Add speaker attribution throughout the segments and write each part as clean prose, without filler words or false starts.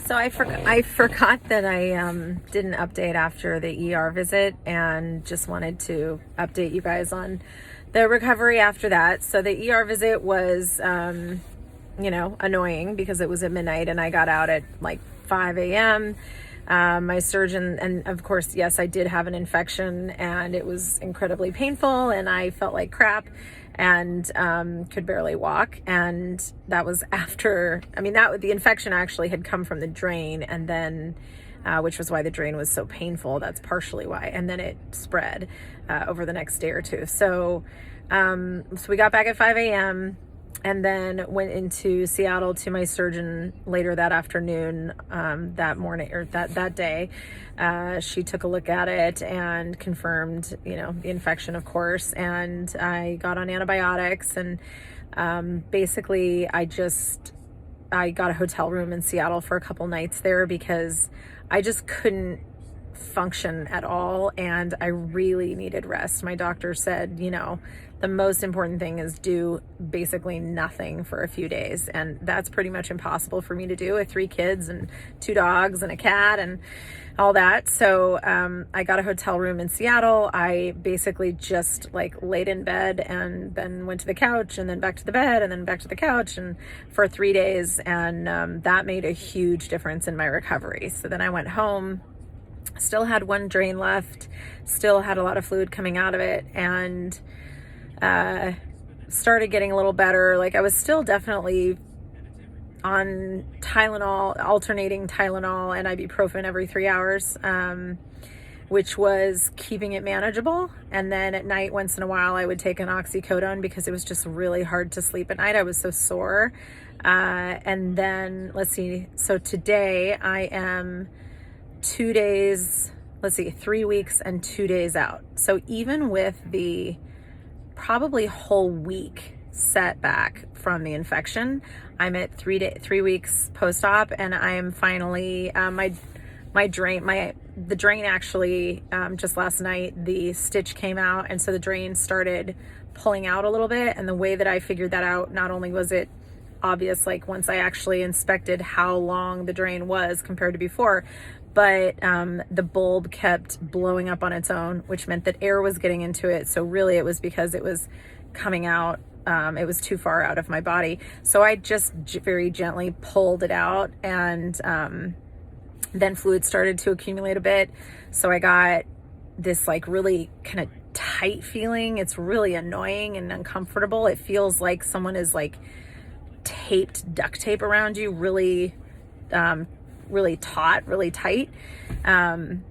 Speaker 1: So I forgot that I didn't update after the ER visit, and just wanted to update you guys on the recovery after that. So the ER visit was, annoying because it was at midnight and I got out at like 5 a.m. My surgeon, and of course, yes, I did have an infection and it was incredibly painful and I felt like crap and could barely walk. And that was after, the infection actually had come from the drain, and then which was why the drain was so painful. That's partially why. And then it spread over the next day or two. So we got back at 5 a.m. and then went into Seattle to my surgeon later that afternoon, that morning, or that day. She took a look at it and confirmed, the infection, of course. And I got on antibiotics, and basically I got a hotel room in Seattle for a couple nights there because I just couldn't function at all, and I really needed rest. My doctor said, the most important thing is do basically nothing for a few days, and that's pretty much impossible for me to do with 3 kids and 2 dogs and a cat and all that. So I got a hotel room in Seattle. I basically just laid in bed and then went to the couch and then back to the bed and then back to the couch, and for 3 days, and that made a huge difference in my recovery. So then I went home, still had 1 drain left, still had a lot of fluid coming out of it, and started getting a little better. I was still definitely on Tylenol, alternating Tylenol and ibuprofen every 3 hours, which was keeping it manageable. And then at night, once in a while, I would take an oxycodone because it was just really hard to sleep at night. I was so sore. And then let's see. So today I am 3 weeks and 2 days out. So even with the probably whole week setback from the infection, I'm at 3 weeks post-op, and I am finally, the drain actually, just last night, the stitch came out, and so the drain started pulling out a little bit. And the way that I figured that out, not only was it obvious, once I actually inspected how long the drain was compared to before, but the bulb kept blowing up on its own, which meant that air was getting into it. So really it was because it was coming out, it was too far out of my body. So I just very gently pulled it out, and then fluid started to accumulate a bit. So I got this really kind of tight feeling. It's really annoying and uncomfortable. It feels like someone is taped duct tape around you, really really taut, really tight. And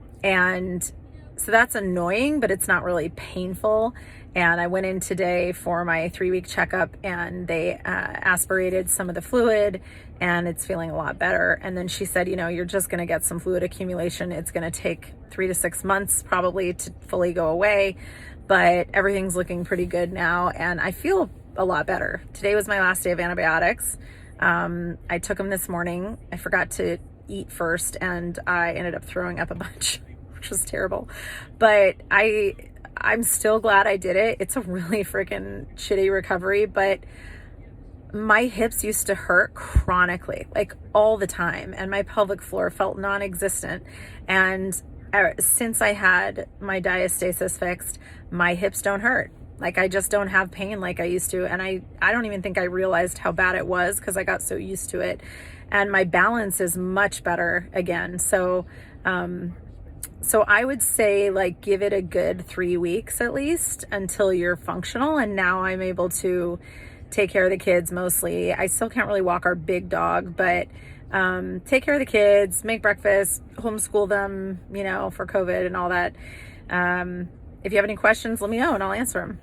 Speaker 1: so that's annoying, but it's not really painful. And I went in today for my 3-week checkup, and they aspirated some of the fluid, and it's feeling a lot better. And then she said, you're just going to get some fluid accumulation. It's going to take 3 to 6 months probably to fully go away, but everything's looking pretty good now, and I feel a lot better. Today was my last day of antibiotics. I took them this morning. I forgot to eat first, and I ended up throwing up a bunch, which was terrible. But I'm still glad I did it. It's a really freaking shitty recovery, but my hips used to hurt chronically, all the time, and my pelvic floor felt non-existent. And since I had my diastasis fixed, my hips don't hurt. I just don't have pain like I used to. And I don't even think I realized how bad it was because I got so used to it. And my balance is much better again. So I would say give it a good 3 weeks at least until you're functional. And now I'm able to take care of the kids mostly. I still can't really walk our big dog, but take care of the kids, make breakfast, homeschool them, for COVID and all that. If you have any questions, let me know and I'll answer them.